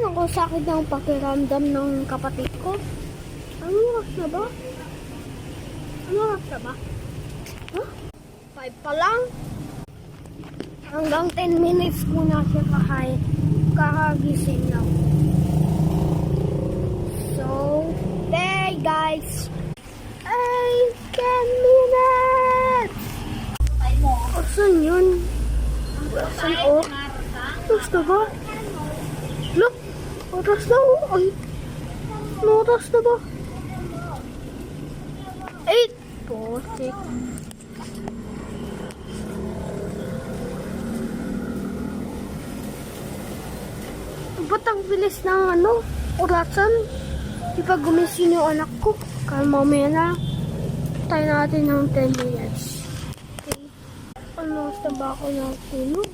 ako sakit ng pakiramdam ng kapatid ko. Ano oras na ba? Ano oras na ba? Huh? 5 pa lang? Hanggang 10 minutes muna siya kakagising lang. So, there guys. 10 minutes! Asan yun? Asan o? Oras na ba? Look! Oras na o! Ay! Ano oras na ba? 8:40. Ba't ang bilis ng orasan? Di pa gumising yung anak ko. Kaya mamaya na tayo natin ng 10 minutes. Okay. Ano, sa ba ako ng tulog?